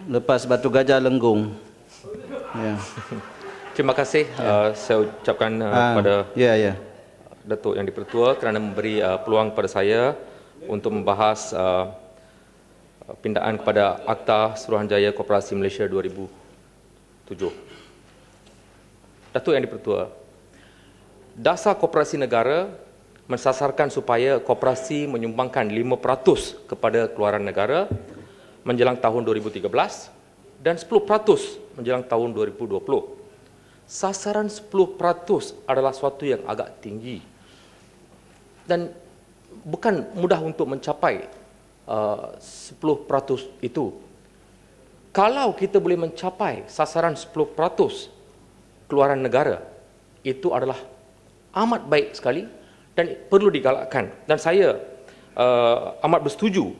lepas Batu Gajah Lenggung. Ya. Terima kasih saya ucapkan kepada Datuk Yang di-Pertua kerana memberi peluang kepada saya untuk membahas pindaan kepada Akta Suruhanjaya Koperasi Malaysia 2007. Datuk Yang di-Pertua, dasar koperasi negara mensasarkan supaya koperasi menyumbangkan 5% kepada keluaran negara menjelang tahun 2013 dan 10% menjelang tahun 2020. Sasaran 10% adalah suatu yang agak tinggi dan bukan mudah untuk mencapai 10% itu. Kalau kita boleh mencapai sasaran 10% keluaran negara, itu adalah amat baik sekali dan perlu digalakkan. Dan saya amat bersetuju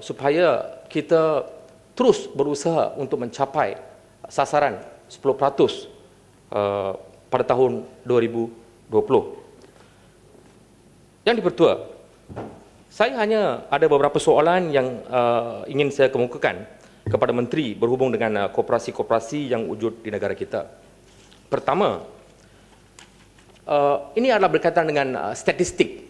supaya kita terus berusaha untuk mencapai sasaran 10% pada tahun 2020. Yang di-Pertua, saya hanya ada beberapa soalan yang ingin saya kemukakan kepada Menteri berhubung dengan koperasi-koperasi yang wujud di negara kita. Pertama, ini adalah berkaitan dengan statistik.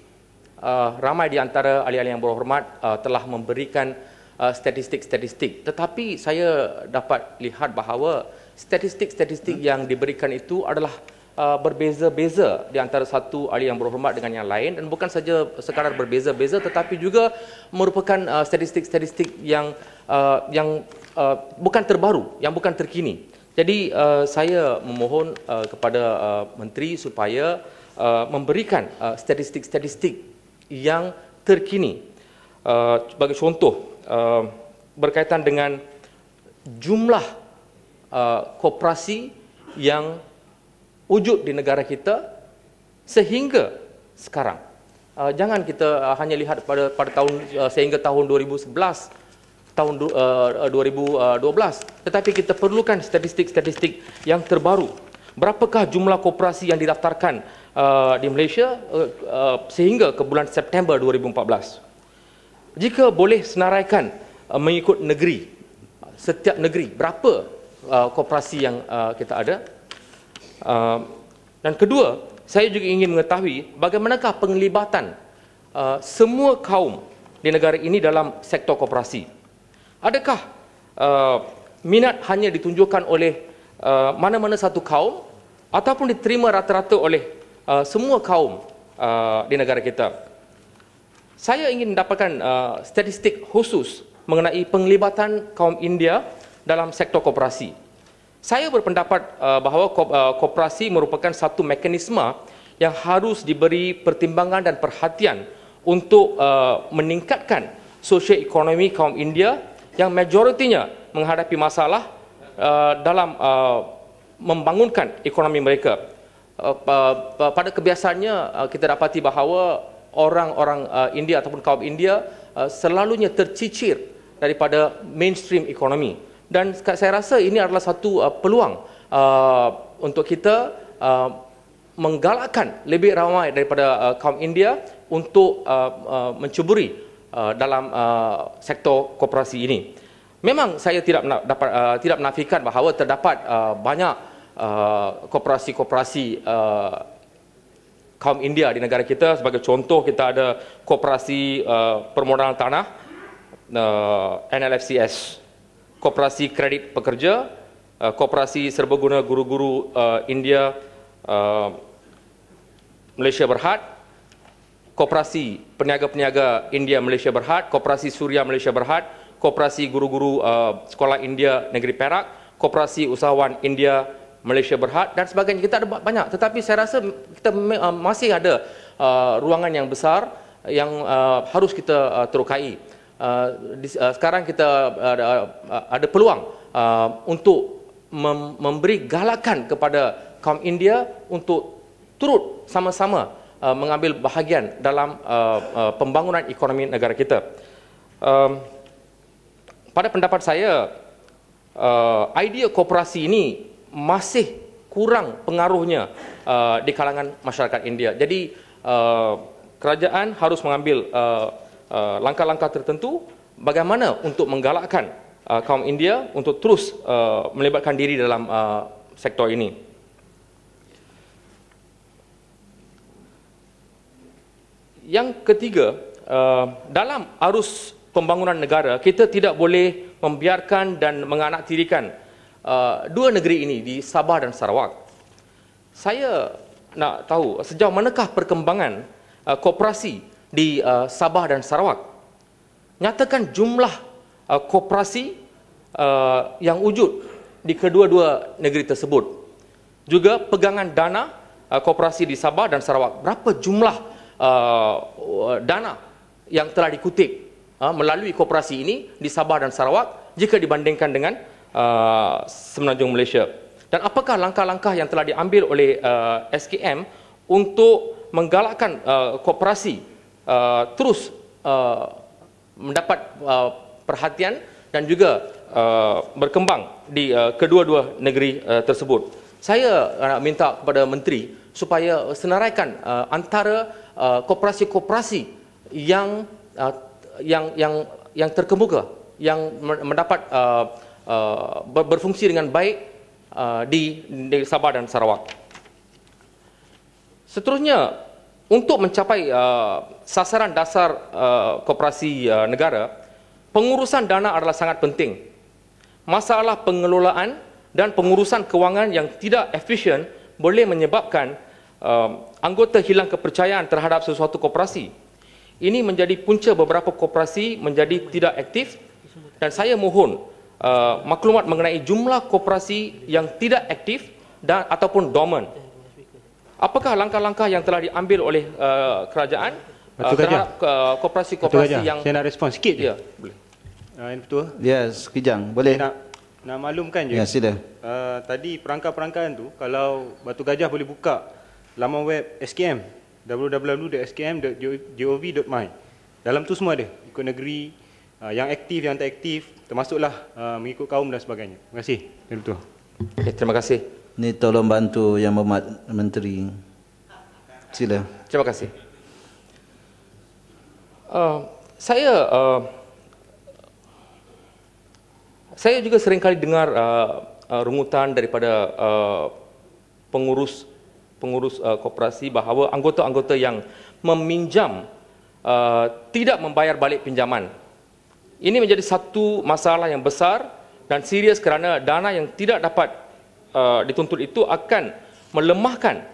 Ramai di antara ahli-ahli yang berhormat telah memberikan statistik-statistik, tetapi saya dapat lihat bahawa statistik-statistik yang diberikan itu adalah berbeza-beza di antara satu ahli yang berhormat dengan yang lain, dan bukan saja sekadar berbeza-beza tetapi juga merupakan statistik-statistik yang bukan terbaru, yang bukan terkini. Jadi saya memohon kepada Menteri supaya memberikan statistik-statistik yang terkini. Sebagai contoh, berkaitan dengan jumlah koperasi yang wujud di negara kita sehingga sekarang. Jangan kita hanya lihat pada tahun sehingga tahun 2011, tahun 2012, tetapi kita perlukan statistik-statistik yang terbaru. Berapakah jumlah koperasi yang didaftarkan di Malaysia sehingga ke bulan September 2014? Jika boleh senaraikan mengikut negeri, setiap negeri berapa koperasi yang kita ada. Dan kedua, saya juga ingin mengetahui bagaimanakah penglibatan semua kaum di negara ini dalam sektor koperasi. Adakah minat hanya ditunjukkan oleh mana-mana satu kaum ataupun diterima rata-rata oleh semua kaum di negara kita? Saya ingin mendapatkan statistik khusus mengenai penglibatan kaum India dalam sektor koperasi. Saya berpendapat bahawa koperasi merupakan satu mekanisme yang harus diberi pertimbangan dan perhatian untuk meningkatkan sosioekonomi kaum India yang majoritinya menghadapi masalah dalam membangunkan ekonomi mereka. Pada kebiasaannya kita dapati bahawa orang-orang India ataupun kaum India selalunya tercicir daripada mainstream ekonomi, dan saya rasa ini adalah satu peluang untuk kita menggalakkan lebih ramai daripada kaum India untuk menceburi dalam sektor koperasi ini. Memang saya tidak menafikan bahawa terdapat banyak koperasi-koperasi kaum India di negara kita. Sebagai contoh, kita ada koperasi permodalan tanah, NLFCS, koperasi kredit pekerja, koperasi serbaguna guru-guru India Malaysia Berhad, koperasi peniaga-peniaga India Malaysia Berhad, koperasi Suria Malaysia Berhad, koperasi guru-guru sekolah India Negeri Perak, koperasi usahawan India Malaysia Berhad, dan sebagainya. Kita ada banyak, tetapi saya rasa kita masih ada ruangan yang besar yang harus kita terokai. Sekarang kita ada peluang untuk memberi galakan kepada kaum India untuk turut sama-sama mengambil bahagian dalam pembangunan ekonomi negara kita. Pada pendapat saya, idea koperasi ini masih kurang pengaruhnya di kalangan masyarakat India. Jadi kerajaan harus mengambil langkah-langkah tertentu bagaimana untuk menggalakkan kaum India untuk terus melibatkan diri dalam sektor ini. Yang ketiga, dalam arus pembangunan negara, kita tidak boleh membiarkan dan menganaktirikan dua negeri ini di Sabah dan Sarawak. Saya nak tahu sejauh manakah perkembangan koperasi di Sabah dan Sarawak. Nyatakan jumlah koperasi yang wujud di kedua-dua negeri tersebut. Juga pegangan dana koperasi di Sabah dan Sarawak. Berapa jumlah dana yang telah dikutip melalui koperasi ini di Sabah dan Sarawak jika dibandingkan dengan Semenanjung Malaysia. Dan apakah langkah-langkah yang telah diambil oleh SKM untuk menggalakkan koperasi terus mendapat perhatian dan juga berkembang di kedua-dua negeri tersebut. Saya nak minta kepada Menteri supaya senaraikan antara koperasi-koperasi yang terkemuka, yang mendapat berfungsi dengan baik di Sabah dan Sarawak. Seterusnya, untuk mencapai sasaran dasar koperasi negara, pengurusan dana adalah sangat penting. Masalah pengelolaan dan pengurusan kewangan yang tidak efisien boleh menyebabkan anggota hilang kepercayaan terhadap sesuatu koperasi. Ini menjadi punca beberapa koperasi menjadi tidak aktif, dan saya mohon maklumat mengenai jumlah koperasi yang tidak aktif dan ataupun dormant. Apakah langkah-langkah yang telah diambil oleh kerajaan terhadap koperasi-koperasi yang... Saya nak respon sikit je. Ya, boleh. Yang betul. Yes, Kijang, boleh. Nak maklumkan je. Ya, sila. Tadi perangkat-perangkat tu, kalau Batu Gajah boleh buka laman web SKM, www.skm.gov.my. Dalam tu semua ada, ikut negeri, yang aktif, yang tak aktif, termasuklah mengikut kaum dan sebagainya. Terima kasih. Yang betul. Okay, terima kasih. Ni tolong bantu Yang Berhormat Menteri. Sila. Terima kasih. Saya juga seringkali dengar rungutan daripada pengurus koperasi bahawa anggota-anggota yang meminjam tidak membayar balik pinjaman. Ini menjadi satu masalah yang besar dan serius kerana dana yang tidak dapat dituntut itu akan melemahkan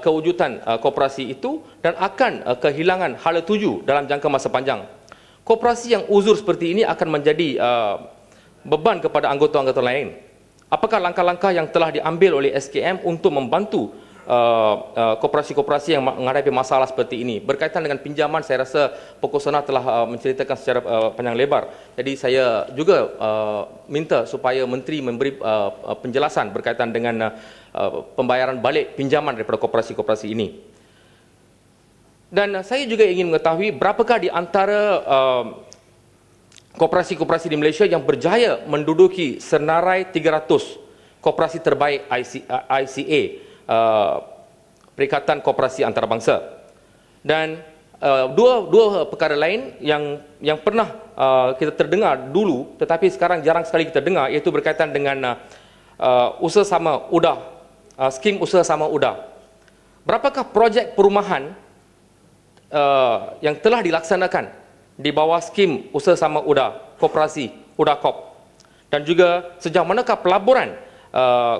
kewujudan koperasi itu dan akan kehilangan hala tuju dalam jangka masa panjang. Koperasi yang uzur seperti ini akan menjadi beban kepada anggota-anggota lain. Apakah langkah-langkah yang telah diambil oleh SKM untuk membantu koperasi-koperasi yang menghadapi masalah seperti ini? Berkaitan dengan pinjaman, saya rasa Pokok Sona telah menceritakan secara panjang lebar. Jadi saya juga minta supaya Menteri memberi penjelasan berkaitan dengan pembayaran balik pinjaman daripada koperasi-koperasi ini. Dan saya juga ingin mengetahui berapakah di antara koperasi-koperasi di Malaysia yang berjaya menduduki senarai 300 koperasi terbaik ICA, Perikatan Koperasi Antarabangsa. Dan dua perkara lain yang pernah kita terdengar dulu tetapi sekarang jarang sekali kita dengar, iaitu berkaitan dengan usaha sama UDA, skim usaha sama UDA. Berapakah projek perumahan yang telah dilaksanakan di bawah skim usaha sama UDA, koperasi UDA Corp? Dan juga sejauh manakah pelaburan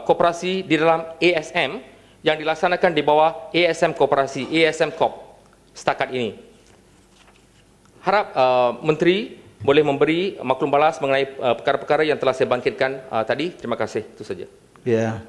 koperasi di dalam ASM yang dilaksanakan di bawah ASM Koperasi, ASM Corp setakat ini? Harap Menteri boleh memberi maklum balas mengenai perkara-perkara yang telah saya bangkitkan tadi. Terima kasih. Itu saja. Ya.